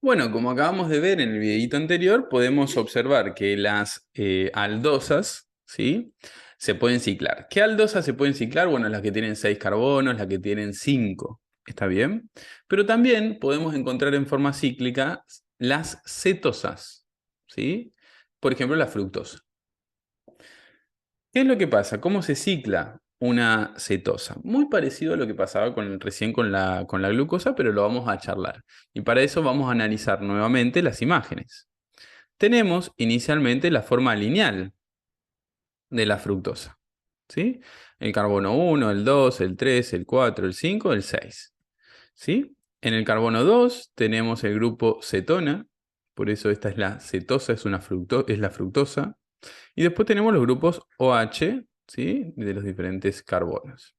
Bueno, como acabamos de ver en el videito anterior, podemos observar que las aldosas, ¿sí?, se pueden ciclar. ¿Qué aldosas se pueden ciclar? Bueno, las que tienen 6 carbonos, las que tienen 5. ¿Está bien? Pero también podemos encontrar en forma cíclica las cetosas, ¿sí? Por ejemplo, la fructosa. ¿Qué es lo que pasa? ¿Cómo se cicla una cetosa? Muy parecido a lo que pasaba recién con la glucosa, pero lo vamos a charlar. Y para eso vamos a analizar nuevamente las imágenes. Tenemos inicialmente la forma lineal de la fructosa, ¿sí? El carbono 1, el 2, el 3, el 4, el 5, el 6, ¿sí? En el carbono 2 tenemos el grupo cetona, por eso esta es la cetosa, es la fructosa. Y después tenemos los grupos OH, ¿sí?, de los diferentes carbonos.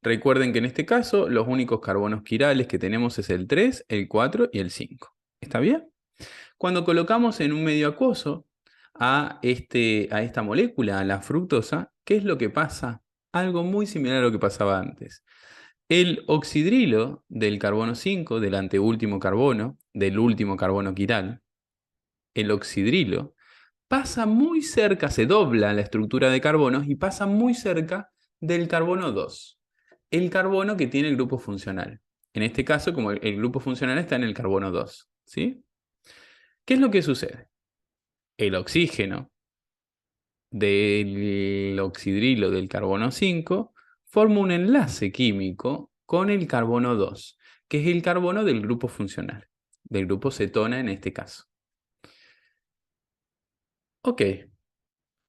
Recuerden que en este caso los únicos carbonos quirales que tenemos es el 3, el 4 y el 5. ¿Está bien? Cuando colocamos en un medio acuoso a esta molécula, a la fructosa, ¿qué es lo que pasa? Algo muy similar a lo que pasaba antes. El oxidrilo del carbono 5, del anteúltimo carbono, del último carbono quiral, el oxidrilo, pasa muy cerca, se dobla la estructura de carbonos y pasa muy cerca del carbono 2, el carbono que tiene el grupo funcional. En este caso, como el grupo funcional está en el carbono 2, ¿sí? ¿Qué es lo que sucede? El oxígeno del oxidrilo del carbono 5 forma un enlace químico con el carbono 2, que es el carbono del grupo funcional, del grupo cetona en este caso. Ok,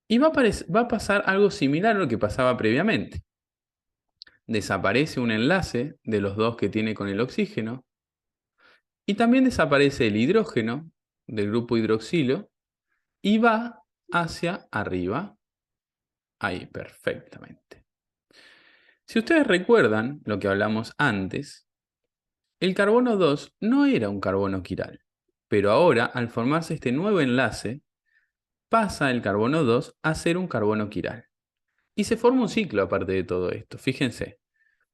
y va a pasar algo similar a lo que pasaba previamente. Desaparece un enlace de los dos que tiene con el oxígeno y también desaparece el hidrógeno del grupo hidroxilo y va hacia arriba. Ahí, perfectamente. Si ustedes recuerdan lo que hablamos antes, el carbono 2 no era un carbono quiral, pero ahora, al formarse este nuevo enlace, pasa el carbono 2 a ser un carbono quiral. Y se forma un ciclo aparte de todo esto. Fíjense.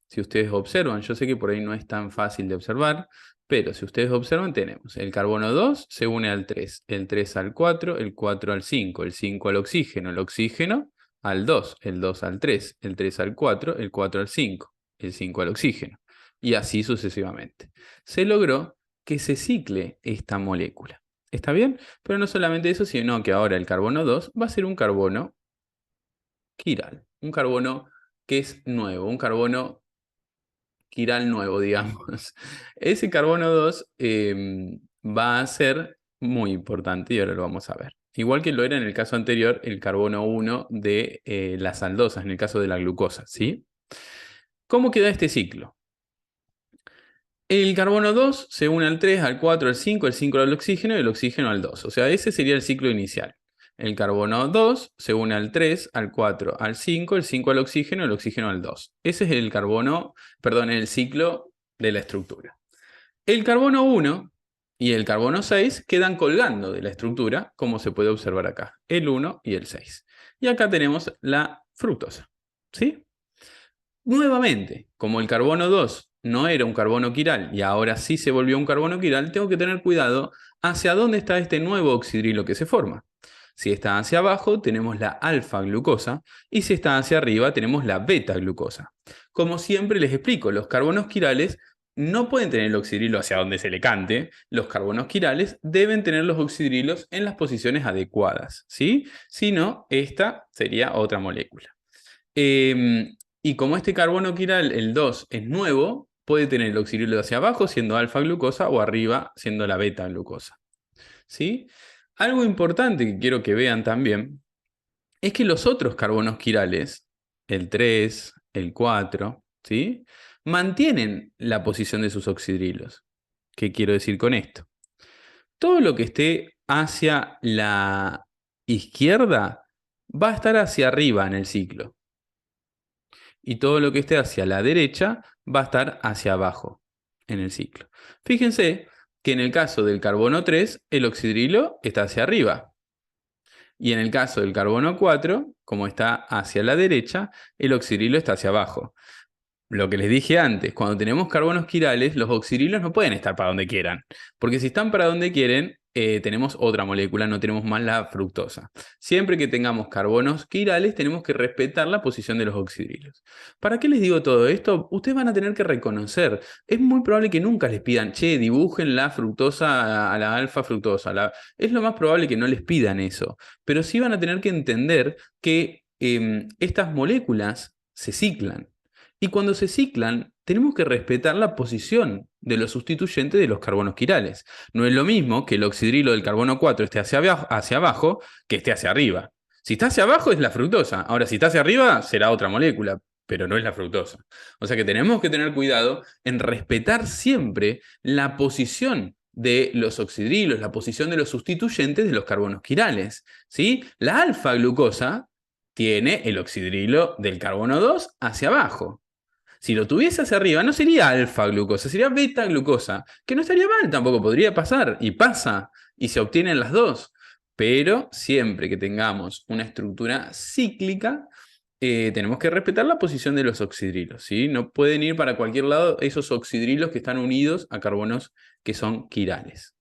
Si ustedes observan, yo sé que por ahí no es tan fácil de observar, pero si ustedes observan, tenemos el carbono 2 se une al 3, el 3 al 4, el 4 al 5, el 5 al oxígeno, el oxígeno al 2, el 2 al 3, el 3 al 4, el 4 al 5, el 5 al oxígeno, y así sucesivamente. Se logró que se cicle esta molécula. ¿Está bien? Pero no solamente eso, sino que ahora el carbono 2 va a ser un carbono quiral, un carbono que es nuevo, un carbono quiral nuevo, digamos. Ese carbono 2 va a ser muy importante y ahora lo vamos a ver. Igual que lo era en el caso anterior, el carbono 1 de las aldosas, en el caso de la glucosa, ¿sí? ¿Cómo queda este ciclo? El carbono 2 se une al 3, al 4, al 5, el 5 al oxígeno y el oxígeno al 2. O sea, ese sería el ciclo inicial. El carbono 2 se une al 3, al 4, al 5, el 5 al oxígeno y el oxígeno al 2. Ese es el ciclo de la estructura. El carbono 1 y el carbono 6 quedan colgando de la estructura, como se puede observar acá, el 1 y el 6. Y acá tenemos la fructosa, ¿sí? Nuevamente, como el carbono 2 no era un carbono quiral y ahora sí se volvió un carbono quiral, tengo que tener cuidado hacia dónde está este nuevo oxidrilo que se forma. Si está hacia abajo, tenemos la alfa-glucosa y si está hacia arriba, tenemos la beta-glucosa. Como siempre les explico, los carbonos quirales no pueden tener el oxidrilo hacia donde se le cante. Los carbonos quirales deben tener los oxidrilos en las posiciones adecuadas, ¿sí? Si no, esta sería otra molécula. Y como este carbono quiral, el 2, es nuevo, puede tener el oxidrilo hacia abajo siendo alfa-glucosa o arriba siendo la beta-glucosa, ¿sí? Algo importante que quiero que vean también es que los otros carbonos quirales, el 3, el 4, ¿sí?, mantienen la posición de sus oxidrilos. ¿Qué quiero decir con esto? Todo lo que esté hacia la izquierda va a estar hacia arriba en el ciclo. Y todo lo que esté hacia la derecha va a estar hacia abajo en el ciclo. Fíjense que en el caso del carbono 3, el oxidrilo está hacia arriba. Y en el caso del carbono 4, como está hacia la derecha, el oxidrilo está hacia abajo. Lo que les dije antes, cuando tenemos carbonos quirales, los oxidrilos no pueden estar para donde quieran, porque si están para donde quieren, tenemos otra molécula, no tenemos más la fructosa. Siempre que tengamos carbonos quirales, tenemos que respetar la posición de los oxidrilos. ¿Para qué les digo todo esto? Ustedes van a tener que reconocer. Es muy probable que nunca les pidan, che, dibujen la fructosa a la alfa fructosa. Es lo más probable que no les pidan eso, pero sí van a tener que entender que estas moléculas se ciclan. Y cuando se ciclan, tenemos que respetar la posición de los sustituyentes de los carbonos quirales. No es lo mismo que el oxidrilo del carbono 4 esté hacia abajo que esté hacia arriba. Si está hacia abajo es la fructosa. Ahora, si está hacia arriba, será otra molécula, pero no es la fructosa. O sea que tenemos que tener cuidado en respetar siempre la posición de los oxidrilos, la posición de los sustituyentes de los carbonos quirales. ¿Sí? La alfa glucosa tiene el oxidrilo del carbono 2 hacia abajo. Si lo tuviese hacia arriba, no sería alfa glucosa, sería beta glucosa, que no estaría mal, tampoco podría pasar, y pasa, y se obtienen las dos. Pero siempre que tengamos una estructura cíclica, tenemos que respetar la posición de los oxidrilos, ¿sí? No pueden ir para cualquier lado esos oxidrilos que están unidos a carbonos que son quirales.